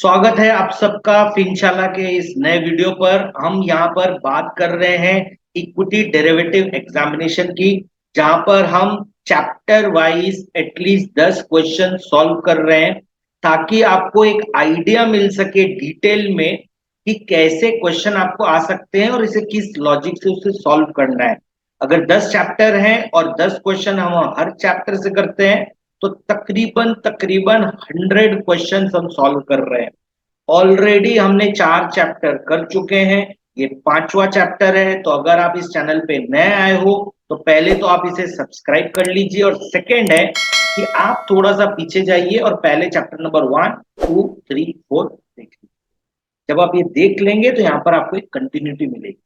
स्वागत है आप सबका फिनशाला के इस नए वीडियो पर। हम यहाँ पर बात कर रहे हैं इक्विटी डेरिवेटिव एग्जामिनेशन की, जहां पर हम chapter wise at least 10 question solve कर रहे हैं, ताकि आपको एक आइडिया मिल सके डिटेल में कि कैसे क्वेश्चन आपको आ सकते हैं और इसे किस लॉजिक से उसे सॉल्व करना है। अगर 10 चैप्टर हैं और 10 क्वेश्चन हम हर चैप्टर से करते हैं तो तकरीबन तकरीबन 100 क्वेश्चन हम सॉल्व कर रहे हैं। ऑलरेडी हमने 4 चैप्टर कर चुके हैं, ये 5वां चैप्टर है। तो अगर आप इस चैनल पे नए आए हो तो पहले तो आप इसे सब्सक्राइब कर लीजिए, और सेकंड है कि आप थोड़ा सा पीछे जाइए और पहले चैप्टर नंबर 1, 2, 3, 4 देख लीजिए। जब आप ये देख लेंगे तो यहाँ पर आपको एक कंटिन्यूटी मिलेगी।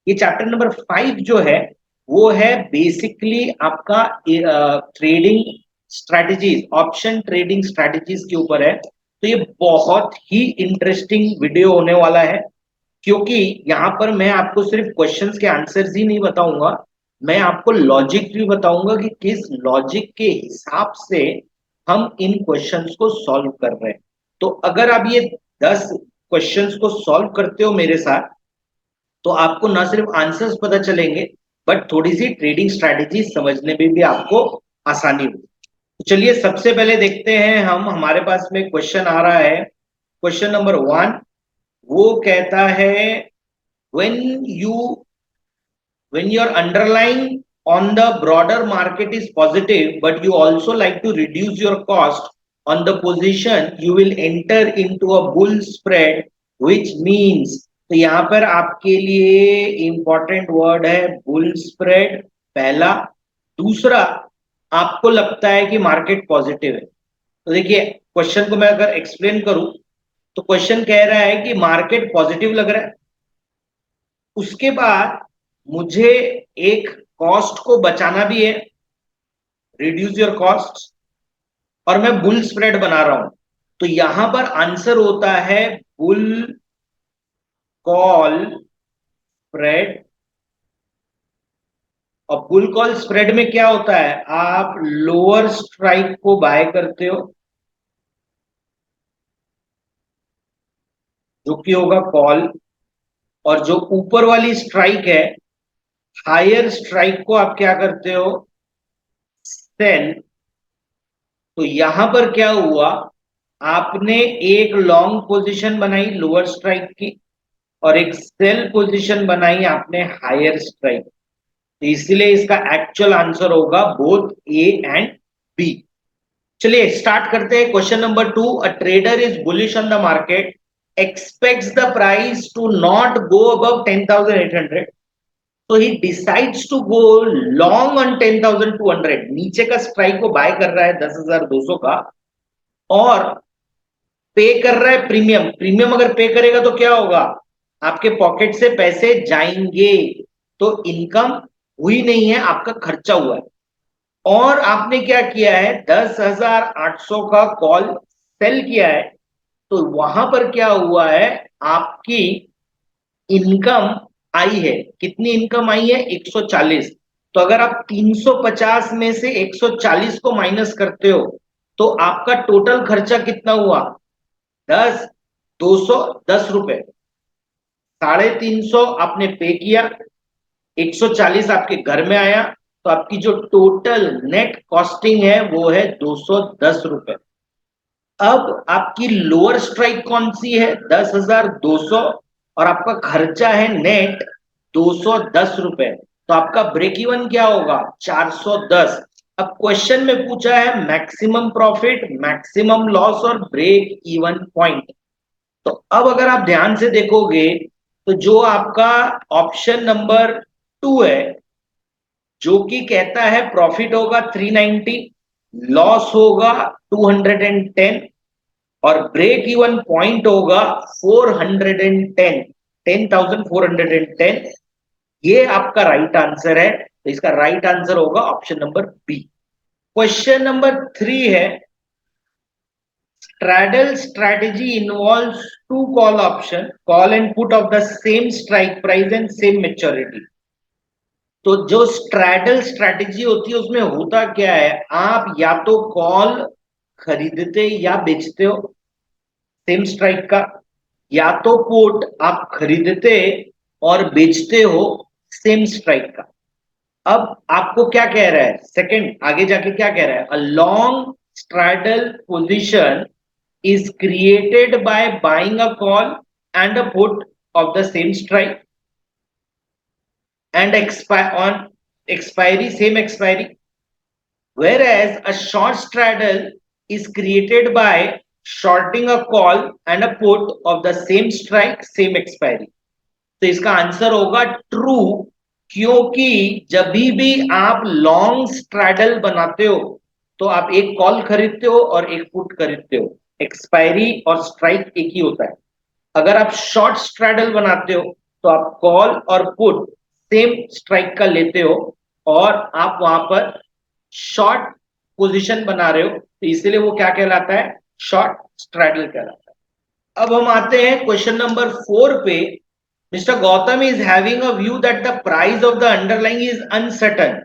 ये चैप्टर नंबर 5 जो है वो है बेसिकली आपका trading strategies, option trading strategies के ऊपर है। तो ये बहुत ही इंटरेस्टिंग वीडियो होने वाला है, क्योंकि यहाँ पर मैं आपको सिर्फ क्वेश्चंस के आंसर्स ही नहीं बताऊंगा, मैं आपको लॉजिक भी बताऊंगा कि किस लॉजिक के हिसाब से हम इन क्वेश्चंस को सॉल्व कर रहे हैं। तो अगर आप ये 10 क्वेश्चंस को सॉल्व करते हो मेरे साथ, तो आपको ना सिर्फ आंसर्स पता चलेंगे बट थोड़ी सी ट्रेडिंग स्ट्रैटेजी समझने में भी आपको आसानी होगी। तो चलिए सबसे पहले देखते हैं, हम हमारे पास में क्वेश्चन आ रहा है। क्वेश्चन नंबर 1 वो कहता है, when you when your underlying on the broader market is positive but you also like to reduce your cost on the position, you will enter into a bull spread, which means, तो यहां पर आपके लिए important word है bull spread, पहला। दूसरा, आपको लगता है कि मार्केट पॉजिटिव है। तो देखिए क्वेश्चन को मैं अगर एक्सप्लेन करूं तो क्वेश्चन कह रहा है कि मार्केट पॉजिटिव लग रहा है, उसके बाद मुझे एक कॉस्ट को बचाना भी है, रिड्यूस योर कॉस्ट, और मैं बुल स्प्रेड बना रहा हूं। तो यहां पर आंसर होता है बुल कॉल स्प्रेड। और बुल कॉल स्प्रेड में क्या होता है, आप लोअर स्ट्राइक को बाय करते हो, जो कि होगा कॉल, और जो ऊपर वाली स्ट्राइक है, हायर स्ट्राइक को आप क्या करते हो, सेल। तो यहां पर क्या हुआ, आपने एक लॉन्ग पोजीशन बनाई लोअर स्ट्राइक की और एक सेल पोजीशन बनाई आपने हायर स्ट्राइक। तो इसलिए इसका एक्चुअल आंसर होगा बोथ ए एंड बी। चलिए स्टार्ट करते हैं। Question number 2, a trader is bullish on the market, expects the price to not go above 10,800, तो he decides to go long on 10,200। नीचे का स्ट्राइक को बाय कर रहा है 10,200 का, और पे कर रहा है प्रीमियम। प्रीमियम अगर पे करेगा तो क्या होगा, आपके पॉकेट से पैसे जाएंगे। तो इनकम हुई नहीं है, आपका खर्चा हुआ है। और आपने क्या किया है, 10,800 का कॉल सेल किया है। तो वहां पर क्या हुआ है, आपकी इनकम आई है। कितनी इनकम आई है, 140। तो अगर आप 350 में से 140 को माइनस करते हो तो आपका टोटल खर्चा कितना हुआ, 210 रुपए। 350 आपने पे किया, 140 आपके घर में आया, तो आपकी जो टोटल नेट कॉस्टिंग है वो है 210 रुपए। अब आपकी लोअर स्ट्राइक कौन सी है, 10,200, और आपका खर्चा है नेट 210 रुपए। तो आपका ब्रेक इवन क्या होगा, 410। अब क्वेश्चन में पूछा है मैक्सिमम प्रॉफिट, मैक्सिमम लॉस और ब्रेक इवन पॉइंट। तो अब अगर आप ध्यान से देखोगे तो जो आपका ऑप्शन नंबर 2 है, जो कि कहता है प्रॉफिट होगा 390, लॉस होगा 210, और ब्रेक इवन पॉइंट होगा 410, 10,410। ये आपका राइट आंसर है। तो इसका राइट आंसर होगा option number B. Question number 3 है, straddle strategy involves two call option, call and put of the same strike price and same maturity। तो जो स्ट्रैडल स्ट्रैटेजी होती है उसमें होता क्या है, आप या तो कॉल खरीदते या बेचते हो, सेम स्ट्राइक का, या तो पुट आप खरीदते और बेचते हो सेम स्ट्राइक का। अब आपको क्या कह रहा है, सेकंड आगे जाके क्या कह रहा है, a long straddle position is created by buying a call and a put of the same strike and expire on expiry same expiry, whereas a short straddle is created by shorting a call and a put of the same strike same expiry। तो इसका answer होगा true, क्योंकि जब भी आप long straddle बनाते हो तो आप एक कॉल खरीदते हो और एक पुट खरीदते हो, एक्सपायरी और स्ट्राइक एक ही होता है। अगर आप शॉर्ट स्ट्रैडल बनाते हो तो आप कॉल और पुट सेम स्ट्राइक का लेते हो और आप वहां पर शॉर्ट पोजीशन बना रहे हो, तो इसलिए वो क्या कहलाता है, शॉर्ट स्ट्रैडल कहलाता है। अब हम आते हैं क्वेश्चन नंबर 4 पे। Mister Gautam is having a view that the price of the underlying is uncertain.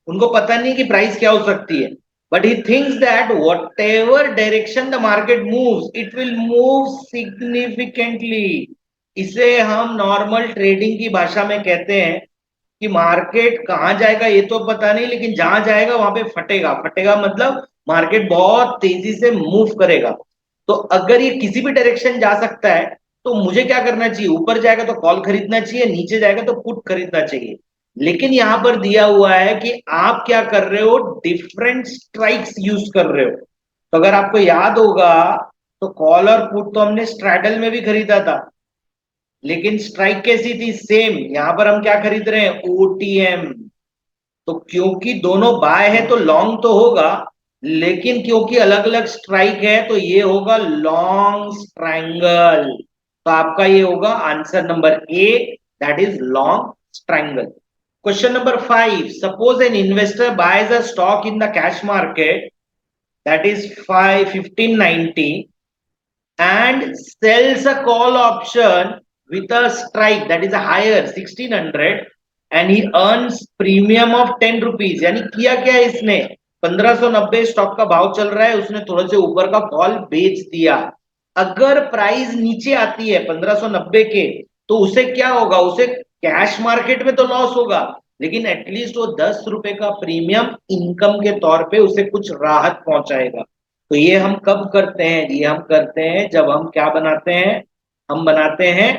उनको पता नहीं कि प्राइस क्या हो सकती है, but he thinks that what ever direction the market moves it will move significantly. इसे हम नॉर्मल ट्रेडिंग की भाषा में कहते हैं कि मार्केट कहां जाएगा ये तो पता नहीं, लेकिन जहां जाएगा वहां पे फटेगा। फटेगा मतलब मार्केट बहुत तेजी से मूव करेगा। तो अगर ये किसी भी डायरेक्शन जा सकता है तो मुझे क्या करना चाहिए, ऊपर जाएगा तो कॉल खरीदना चाहिए, नीचे जाएगा तो पुट खरीदना चाहिए। लेकिन यहां पर दिया हुआ है कि आप क्या कर रहे हो, डिफरेंट स्ट्राइक्स यूज कर रहे हो। तो अगर आपको याद होगा तो कॉल और पुट तो हमने स्ट्रैडल में भी खरीदा था, लेकिन स्ट्राइक कैसी थी, सेम। यहां पर हम क्या खरीद रहे हैं, ओटीएम। तो क्योंकि दोनों बाय है तो लॉन्ग तो होगा, लेकिन क्योंकि अलग अलग स्ट्राइक है तो ये होगा लॉन्ग स्ट्रैंगल। तो आपका ये होगा answer number A, that is long strangle. Question number 5, suppose an investor boys a stock in the cash market that is 1590 and sells a call option with a strike that is a higher 1600 and he earns premium of 10 rupees। यानी किया क्या है इसने, 1590 stock का भाव चल रहा है, उसने थोड़े से ऊपर का कॉल बेच दिया। अगर प्राइस नीचे आती है 1590 के तो उसे क्या होगा, उसे कैश मार्केट में तो लॉस होगा, लेकिन एटलीस्ट वो 10 रुपए का प्रीमियम इनकम के तौर पे उसे कुछ राहत पहुंचाएगा। तो ये हम कब करते हैं, ये हम करते हैं जब हम क्या बनाते हैं, हम बनाते हैं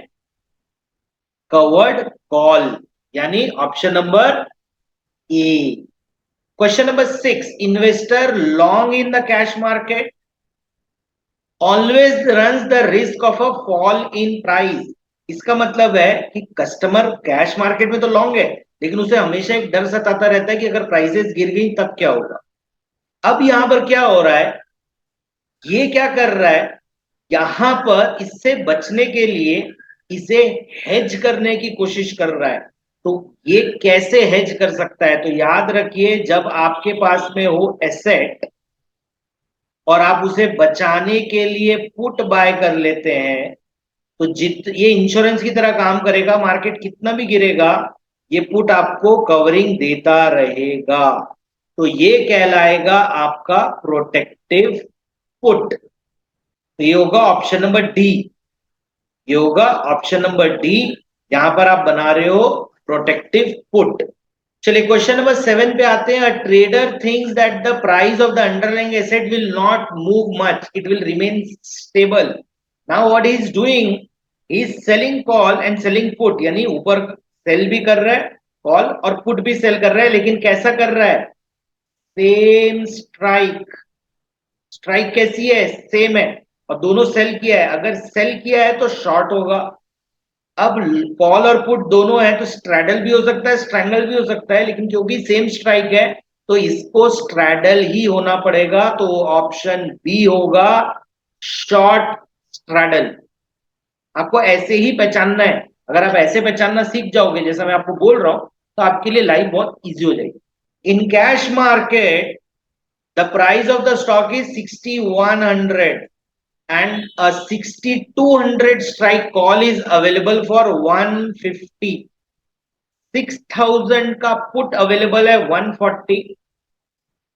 कवर्ड कॉल, यानी option number A. Question number 6, investor long in the cash market always runs the risk of a fall in price. इसका मतलब है कि कस्टमर कैश मार्केट में तो लॉन्ग है, लेकिन उसे हमेशा एक डर सताता रहता है कि अगर प्राइसेस गिर गई तब क्या होगा। अब यहां पर क्या हो रहा है, ये क्या कर रहा है, यहां पर इससे बचने के लिए इसे हेज करने की कोशिश कर रहा है। तो ये कैसे हेज कर सकता है, तो याद रखिए जब आपके पास में हो एसेट और आप उसे बचाने के लिए पुट बाय कर लेते हैं, तो ये इंश्योरेंस की तरह काम करेगा, मार्केट कितना भी गिरेगा ये पुट आपको कवरिंग देता रहेगा। तो ये कहलाएगा आपका प्रोटेक्टिव पुट। तो ये होगा ऑप्शन नंबर डी, ये होगा ऑप्शन नंबर डी। यहां पर आप बना रहे हो प्रोटेक्टिव पुट। चलिए क्वेश्चन नंबर 7 पे आते हैं। A trader thinks that the price of the underlying asset will not move much, it will remain stable. Now what he is doing, he is selling call and selling put, यानी ऊपर cell भी कर रहा है call और put भी cell कर रहा है, लेकिन कैसा कर रहा है, सेम स्ट्राइक। स्ट्राइक कैसी है, सेम है, और दोनों सेल किया है। अगर सेल किया है तो शॉर्ट होगा। अब कॉल और पुट दोनों है तो स्ट्रैडल भी हो सकता है, स्ट्रैंगल भी हो सकता है, लेकिन क्योंकि सेम स्ट्राइक है तो इसको स्ट्रैडल ही होना पड़ेगा। तो ऑप्शन बी होगा शॉर्ट स्ट्रैडल। आपको ऐसे ही पहचानना है, अगर आप ऐसे पहचानना सीख जाओगे जैसा मैं आपको बोल रहा हूं तो आपके लिए लाइफ बहुत इजी हो जाएगी। In cash market the price of the stock is 6100 and a 6200 strike call is available for 150। 6000 का पुट अवेलेबल है 140।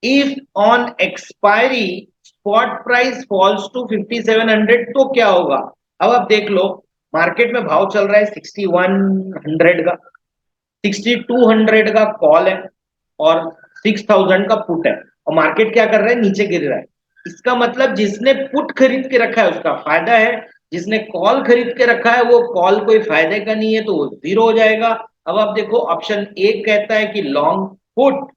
If on expiry spot price falls to 5700 तो क्या होगा? अब आप देख लो, मार्केट में भाव चल रहा है 6100 का, 6200 का कॉल है और 6000 का पुट है, और मार्केट क्या कर रहा है? नीचे गिर रहा है। इसका मतलब जिसने पुट खरीद के रखा है उसका फायदा है, जिसने कॉल खरीद के रखा है वो कॉल कोई फायदे का नहीं है, तो वो जीरो हो जाएगा। अब आप देखो, ऑप्शन ए कहता है कि लॉन्ग पुट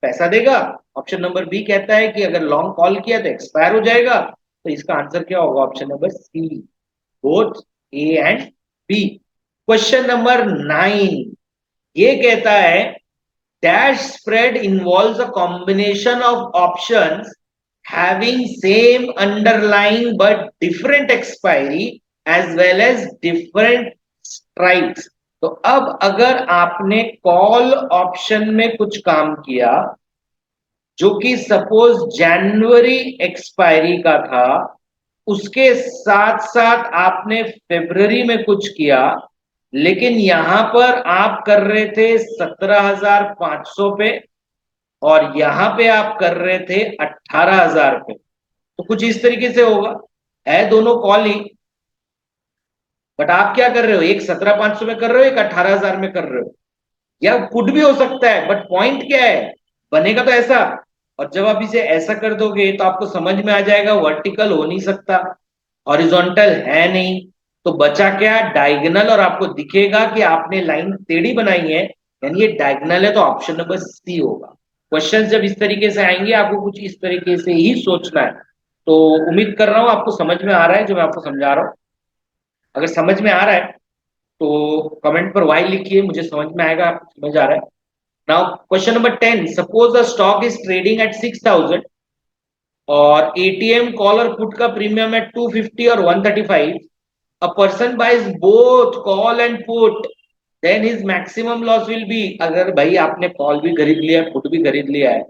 पैसा देगा, ऑप्शन नंबर बी कहता है कि अगर लॉन्ग कॉल किया तो एक्सपायर हो जाएगा। तो इसका आंसर क्या होगा? Option number C, both A and B. Question number 9 ये कहता है dash spread involves a combination of options having same underlying but different expiry as well as different strikes। तो अब अगर आपने कॉल ऑप्शन में कुछ काम किया जो कि सपोज जनवरी एक्सपायरी का था, उसके साथ साथ आपने फरवरी में कुछ किया, लेकिन यहां पर आप कर रहे थे 17,500 पे और यहां पे आप कर रहे थे 18,000 पे, तो कुछ इस तरीके से होगा। है दोनों कॉल ही, बट आप क्या कर रहे हो? एक 17,500 में कर रहे हो, एक 18,000 में कर रहे हो, या कुछ भी हो सकता है, बट पॉइंट क्या है? बनेगा तो ऐसा। और जब आप इसे ऐसा कर दोगे तो आपको समझ में आ जाएगा वर्टिकल हो नहीं सकता, हॉरिजॉन्टल है नहीं, तो बचा क्या? डायगोनल। और आपको दिखेगा कि आपने लाइन टेढ़ी बनाई है, यानी ये डायगोनल है, तो ऑप्शन नंबर सी होगा। क्वेश्चन जब इस तरीके से आएंगे आपको कुछ इस तरीके से ही सोचना है। तो उम्मीद कर रहा हूं आपको समझ में आ रहा है जो मैं आपको समझा रहा हूं। अगर समझ में आ रहा है तो कमेंट पर वाई लिखिए, मुझे समझ में आएगा आपको समझ आ रहा है। Now question number 10, suppose the stock is trading at 6000 और एटीएम कॉल और पुट का प्रीमियम है 250 और 135। A person buys both call and put, then his maximum loss will be. अगर भाई आपने कॉल भी खरीद लिया है, पुट भी खरीद लिया है,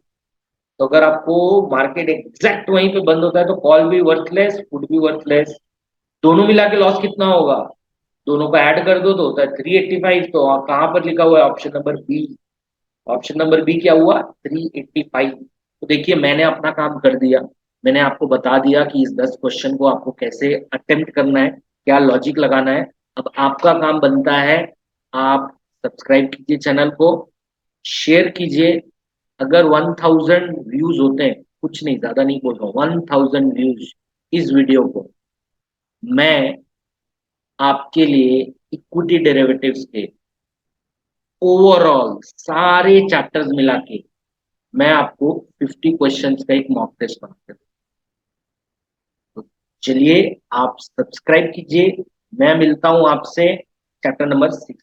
तो अगर आपको मार्केट एग्जैक्ट वहीं पे बंद होता है तो कॉल भी वर्थलेस, पुट भी वर्थलेस, दोनों मिला के लॉस कितना होगा? दोनों को ऐड कर दो तो होता है 385। तो कहां पर लिखा हुआ है? Option number B. Option number B क्या हुआ? 385। तो देखिए मैंने अपना काम कर दिया, मैंने आपको बता दिया कि इस 10 क्वेश्चन को आपको कैसे अटेम्प्ट करना है, क्या लॉजिक लगाना है। अब आपका काम बनता है, आप सब्सक्राइब कीजिए चैनल को, शेयर कीजिए। अगर 1000 व्यूज होते हैं, कुछ नहीं, ज्यादा नहीं बोल रहा हूँ, 1000 व्यूज इस वीडियो को, मैं आपके लिए इक्विटी डेरिवेटिव्स के ओवरऑल सारे चैप्टर्स मिला के मैं आपको 50 क्वेश्चंस का एक मॉक टेस्ट बना कर, तो चलिए आप सब्सक्राइब कीजिए। मैं मिलता हूं आपसे चैप्टर नंबर 6